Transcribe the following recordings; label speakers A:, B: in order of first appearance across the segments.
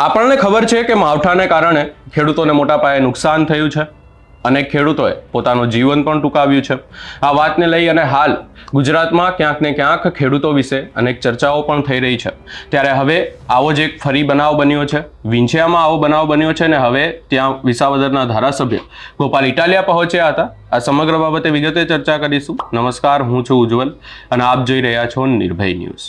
A: આપણને ખબર છે કે માવઠાને કારણે ખેડૂતોને મોટા પાયે નુકસાન થયું છે. અનેક ખેડૂતોએ પોતાનું જીવન પણ ટૂંકાવ્યું છે. આ વાતને લઈ અને હાલ ગુજરાતમાં ક્યાંક ને ક્યાંક ખેડૂતો વિશે અનેક ચર્ચાઓ પણ થઈ રહી છે. ત્યારે હવે આવો જ એક ફરી બનાવ બન્યો છે. વિંછિયામાં આવો બનાવ બન્યો છે અને હવે ત્યાં વિસાવદરના ધારાસભ્ય ગોપાલ ઇટાલિયા પહોંચ્યા હતા. આ સમગ્ર બાબતે વિગતે ચર્ચા કરીશું. નમસ્કાર, હું છું ઉજ્જવલ અને આપ જોઈ રહ્યા છો નિર્ભય ન્યૂઝ.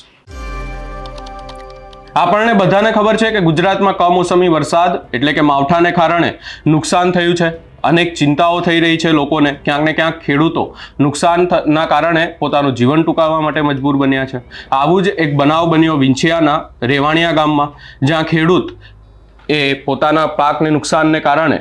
A: આપણને બધાને ખબર છે કે ગુજરાતમાં કમોસમી વરસાદ એટલે કે માવઠાને કારણે નુકસાન થયું છે. અનેક ચિંતાઓ થઈ રહી છે લોકોને. ક્યાંક ને ક્યાંક ખેડૂતો નુકસાનના કારણે પોતાનું જીવન ટૂંકાવવા માટે મજબૂર બન્યા છે. આવું જ એક બનાવ બન્યો વિંછિયાના રેવાણિયા ગામમાં, જ્યાં ખેડૂત એ પોતાના પાકને નુકસાનને કારણે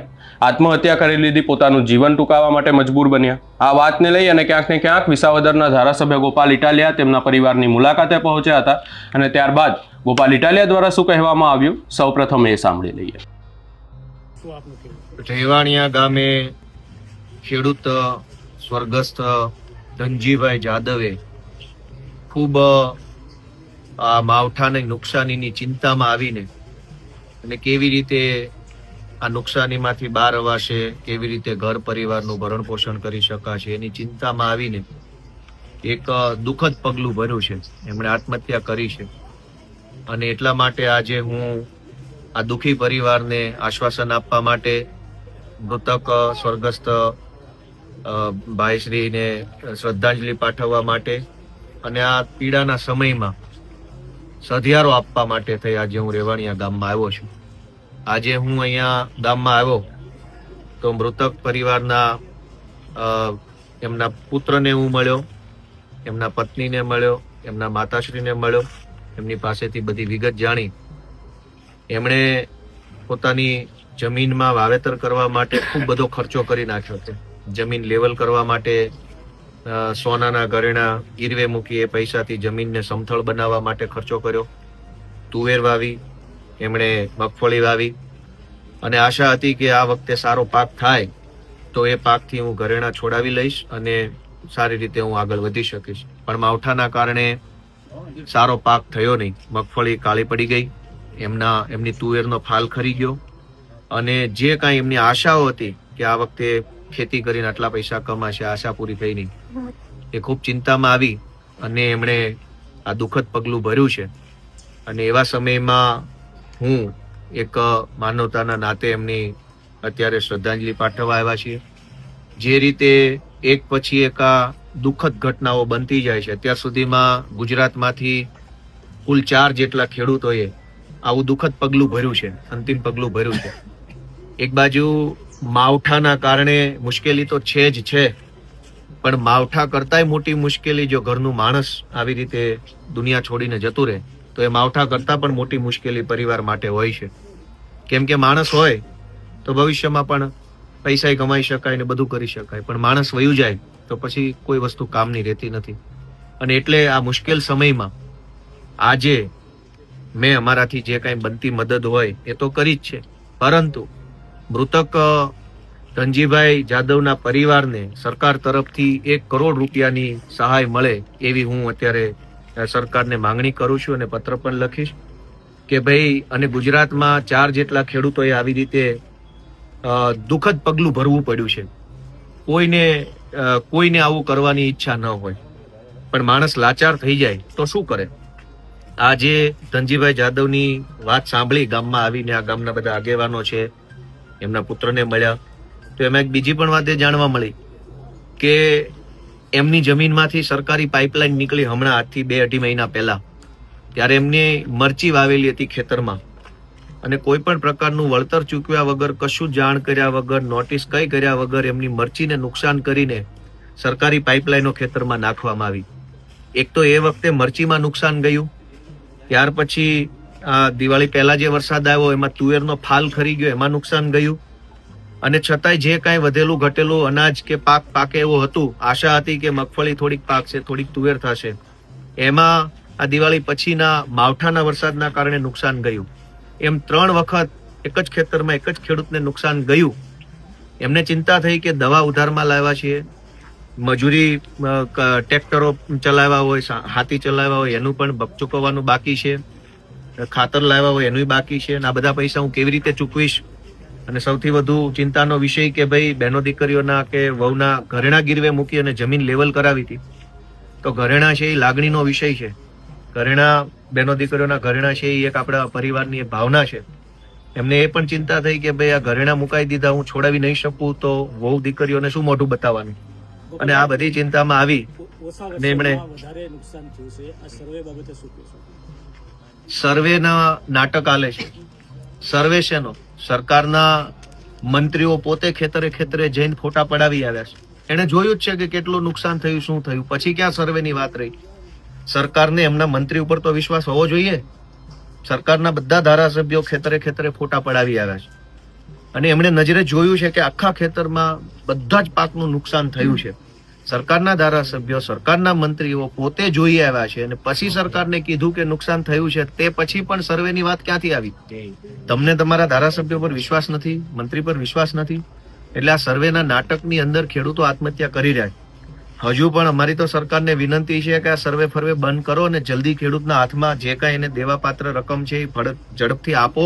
A: આત્મહત્યા કરી લીધી, પોતાનું જીવન ટૂંકાવવા માટે મજબૂર બન્યા. આ વાતને લઈ અને ક્યાંક ને ક્યાંક વિસાવદરના ધારાસભ્ય ગોપાલ ઇટાલિયા તેમના પરિવારની મુલાકાતે પહોંચ્યા હતા અને ત્યારબાદ ગોપાલ ઇટાલિયા દ્વારા શું કહેવામાં આવ્યું સૌપ્રથમ એ સાંભળી લઈએ.
B: રેવાણિયા ગામે ખેડૂત સ્વર્ગસ્થ ધનજીભાઈ જાદવે ખૂબ આ માવઠાની નુકસાનીની ચિંતામાં આવીને અને કેવી રીતે આ નુકસાનીમાંથી બહાર અવાશે, કેવી રીતે ઘર પરિવારનું ભરણ પોષણ કરી શકાશે એની ચિંતામાં આવીને એક દુઃખદ પગલું ભર્યું છે. એમણે આત્મહત્યા કરી છે અને એટલા માટે આજે હું આ દુઃખી પરિવારને આશ્વાસન આપવા માટે, મૃતક સ્વર્ગસ્થ ભાઈશ્રીને શ્રદ્ધાંજલિ પાઠવવા માટે અને આ પીડાના સમયમાં સધિયારો આપવા માટે થઈ આજે હું રેવાણિયા ગામમાં આવ્યો છું. આજે હું અહીંયા ગામમાં આવ્યો તો મૃતક પરિવારના એમના પુત્રને હું મળ્યો, એમના પત્નીને મળ્યો, એમના માતાશ્રીને મળ્યો, એમની પાસેથી બધી વિગત જાણી. એમણે પોતાની જમીનમાં વાવેતર કરવા માટે ખૂબ બધો ખર્ચો કરી નાખ્યો છે. જમીન લેવલ કરવા માટે સોનાના ઘરેણા ગીરવે મૂકી એ પૈસાથી જમીનને સમથળ બનાવવા માટે ખર્ચો કર્યો. તુવેર વાવી, એમણે મગફળી વાવી અને આશા હતી કે આ વખતે સારો પાક થાય તો એ પાકથી હું ઘરેણા છોડાવી લઈશ અને સારી રીતે હું આગળ વધી શકીશ. પણ માવઠાના કારણે સારો પાક થયો નહીં. મગફળી કાળી પડી ગઈ, એમની તુવેરનો ફાલ ખરી ગયો અને જે કાંઈ એમની આશાઓ હતી કે આ વખતે ખેતી કરીને આટલા પૈસા કમાશે, આશા પૂરી થઈ નહીં. એ ખૂબ ચિંતામાં આવી અને એમણે આ દુઃખદ પગલું ભર્યું છે. અને એવા સમયમાં હું એક માનવતાના નાતે એમની અત્યારે શ્રદ્ધાંજલિ પાઠવવા આવ્યા છીએ. જે રીતે એક પછી એક આ દુઃખદ ઘટનાઓ બનતી જાય છે, અત્યાર સુધીમાં ગુજરાતમાંથી કુલ 4 જેટલા ખેડૂતોએ આવું દુઃખદ પગલું ભર્યું છે, અંતિમ પગલું ભર્યું છે. એક બાજુ માવઠાના કારણે મુશ્કેલી તો છે જ છે, પણ માવઠા કરતાંય મોટી મુશ્કેલી જો ઘરનું માણસ આવી રીતે દુનિયા છોડીને જતું રહે તો એ માવઠા કરતાં પણ મોટી મુશ્કેલી પરિવાર માટે હોય છે. કેમ કે માણસ હોય તો ભવિષ્યમાં પણ પૈસા કમાઈ શકાય ને બધું કરી શકાય, પણ માણસ વયું જાય તો પછી કોઈ વસ્તુ કામની રહેતી નથી. અને એટલે આ મુશ્કેલ સમયમાં આજે મેં અમારાથી જે કાંઈ બનતી મદદ હોય એ તો કરી જ છે, પરંતુ મૃતક ધનજીભાઈ જાદવના પરિવારને સરકાર તરફથી 1 કરોડ રૂપિયાની સહાય મળે એવી હું અત્યારે સરકારને માંગણી કરું છું અને પત્ર પણ લખીશ કે ભાઈ, અને ગુજરાતમાં 4 જેટલા ખેડૂતોએ આવી રીતે દુઃખદ પગલું ભરવું પડ્યું છે. કોઈને આવું કરવાની ઈચ્છા ન હોય, પણ માણસ લાચાર થઈ જાય તો શું કરે. આજે ધનજીભાઈ જાદવની વાત સાંભળી, ગામમાં આવીને આ ગામના બધા આગેવાનો છે એમના પુત્રને મળ્યા તો એમાં એક બીજી પણ વાત એ જાણવા મળી કે એમની જમીનમાંથી સરકારી પાઇપલાઇન નીકળી હમણાં આજથી 2-2.5 મહિના પહેલા. ત્યારે એમને મરચી વાવેલી હતી ખેતરમાં અને કોઈ પણ પ્રકારનું વળતર ચૂકવ્યા વગર, કશું જાણ કર્યા વગર, નોટિસ કઈ કર્યા વગર એમની મરચીને નુકસાન કરીને સરકારી પાઇપલાઇનો ખેતરમાં નાખવામાં આવી. એક તો એ વખતે મરચીમાં નુકસાન ગયું, ત્યાર પછી દિવાળી પહેલા જે વરસાદ આવ્યો એમાં તુવેરનો ફાલ ખરી ગયો, એમાં નુકસાન ગયું. અને છતાંય જે કાંઈ વધેલું ઘટેલું અનાજ કે પાક પાકે એવું હતું, આશા હતી કે મગફળી થોડીક પાકશે, થોડીક તુવેર થશે, એમાં આ દિવાળી પછીના માવઠાના વરસાદના કારણે નુકસાન ગયું. એમ 3 વખત એક જ ખેતરમાં એક જ ખેડૂતને નુકસાન ગયું. એમને ચિંતા થઈ કે દવા ઉધારમાં લાવ્યા છીએ, મજૂરી ટ્રેક્ટરો ચલાવ્યા હોય, હાથી ચલાવ્યા હોય, એનું પણ ચૂકવવાનું બાકી છે, ખાતર લાવ્યા હોય એનું બાકી છે, અને આ બધા પૈસા હું કેવી રીતે ચૂકવીશ. અને સૌથી વધુ ચિંતાનો વિષય કે ભાઈ બહેનો દીકરીઓના કે વહુના ઘરેણા ગીરવે મૂકી અને જમીન લેવલ કરાવી હતી. તો ઘરેણા છે એ લાગણીનો વિષય છે. ઘરેણા બહેનો દીકરીઓના ઘરેણા છે એ એક આપણા પરિવારની એક ભાવના છે. એમને એ પણ ચિંતા થઈ કે ભાઈ આ ઘરેણા મુકાઈ દીધા, હું છોડાવી નહીં શકું તો વહુ દીકરીઓને શું મોઢું બતાવવાનું. અને આ બધી ચિંતામાં આવી અને એમણે સર્વેના નાટક આલે છે. સર્વે શેનો? સરકારના મંત્રીઓ પોતે ખેતરે ખેતરે જઈને ફોટા પડાવી આવ્યા છે. એને જોયું જ છે કે કેટલું નુકસાન થયું, શું થયું. પછી ક્યાં સર્વેની વાત રહી? સરકારને એમના મંત્રી ઉપર તો વિશ્વાસ હોવો જોઈએ. સરકારના બધા ધારાસભ્યો ખેતરે ખેતરે ફોટા પડાવી આવ્યા છે અને એમણે નજરે જોયું છે કે આખા ખેતરમાં બધા જ પાકનું નુકસાન થયું છે. સરકારના ધારાસભ્યો, સરકારના મંત્રીઓ પોતે જોઈ આવ્યા છે અને પછી સરકારને કીધું કે નુકસાન થયું છે. તે પછી પણ સર્વેની વાત ક્યાંથી આવી? તમને તમારા ધારાસભ્યો પર વિશ્વાસ નથી, મંત્રી પર વિશ્વાસ નથી, એટલે આ સર્વેના નાટકની અંદર ખેડૂતો આત્મહત્યા કરી રહ્યા છે. હજુ પણ અમારી તો સરકારને વિનંતી છે કે આ સર્વે ફર્વે બંધ કરો અને જલ્દી ખેડૂતના હાથમાં જે કાંઈ એને દેવાપાત્ર રકમ છે એ ઝડપથી આપો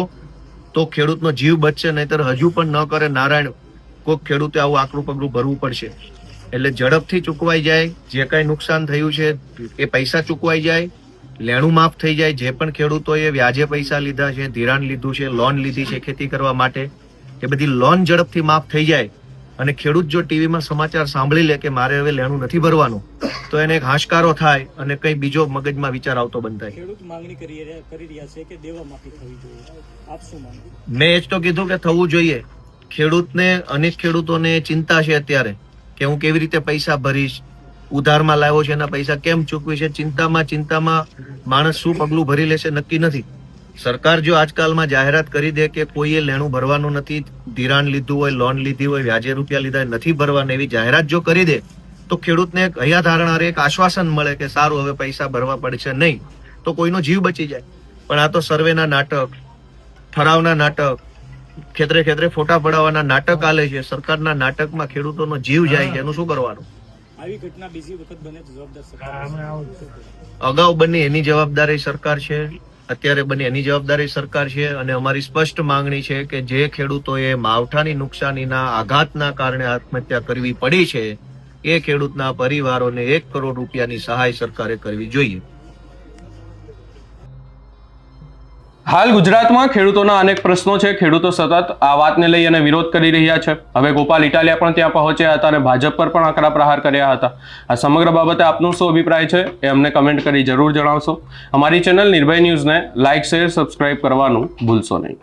B: તો ખેડૂતનો જીવ બચશે. નહીતર હજુ પણ ન કરે નારાયણ, કોઈક ખેડૂતે આવું આકરું પગલું ભરવું પડશે. એટલે ઝડપથી ચૂકવાઈ જાય, જે કાંઈ નુકસાન થયું છે એ પૈસા ચૂકવાઈ જાય, લેણું માફ થઈ જાય. જે પણ ખેડૂતોએ વ્યાજે પૈસા લીધા છે, ધિરાણ લીધું છે, લોન લીધી છે ખેતી કરવા માટે, એ બધી લોન ઝડપથી માફ થઈ જાય. અને ખેડૂત જો ટીવીમાં સમાચાર સાંભળી લે કે મારે હવે લેણું નથી ભરવાનું, તો એને એક હાશકારો થાય અને કઈ બીજો મગજમાં વિચાર આવતો બંધ થાય.
C: ખેડૂત માંગણી કરી રહ્યા છે કે દેવા માફી થવી જોઈએ. આપ શું માંગો?
B: મેં એ જ તો કીધું કે થવું જોઈએ. ખેડૂતને, અનેક ખેડૂતોને ચિંતા છે અત્યારે કે હું કેવી રીતે પૈસા ભરીશ, ઉધારમાં લાવ્યો છે એના પૈસા કેમ ચૂકવી છે. ચિંતામાં માણસ શું પગલું ભરી લેશે નક્કી નથી. સરકાર જો આજકાલમાં જાહેરાત કરી દે કે કોઈએ લેણું ભરવાનું નથી, ધિરાણ લીધું હોય, લોન લીધી હોય, વ્યાજે રૂપિયા લીધા હોય, નથી ભરવાના, એવી જાહેરાત જો કરી દે તો ખેડૂતને એક હૈયા ધારણા, એક આશ્વાસન મળે કે સારું હવે પૈસા ભરવા પડશે નહીં, તો કોઈનો જીવ બચી જાય. પણ આ તો સર્વેના નાટક, ઠરાવના નાટક, ખેતરે ખેતરે ફોટા પડાવવાના નાટક આલે છે. સરકારના નાટકમાં ખેડૂતોનો જીવ જાય છે, એનું શું કરવાનું?
C: આવી ઘટના બીજી વખત બને તો જવાબદાર સરકાર.
B: અગાઉ બની એની જવાબદારી સરકાર છે, અત્યારે બની એની જવાબદારી સરકાર છે. અને અમારી સ્પષ્ટ માંગણી છે કે જે ખેડૂતોએ માવઠાની નુકસાનીના આઘાતના કારણે આત્મહત્યા કરવી પડી છે એ ખેડૂતના પરિવારોને 1 કરોડ રૂપિયાની સહાય સરકારે કરવી જોઈએ.
A: હાલ ગુજરાતમાં ખેડૂતોના અનેક પ્રશ્નો છે. ખેડૂતો સતત આ વાતને લઈ અને વિરોધ કરી રહ્યા છે. હવે ગોપાલ ઇટાલિયા પણ ત્યાં પહોંચ્યા હતા અને ભાજપ પર પણ આકરા પ્રહાર કર્યા હતા. આ સમગ્ર બાબતે આપનો શું અભિપ્રાય છે એ અમને કમેન્ટ કરી જરૂર જણાવશો. અમારી ચેનલ નિર્ભય ન્યૂઝને લાઇક, શેર, સબસ્ક્રાઇબ કરવાનું ભૂલશો નહીં.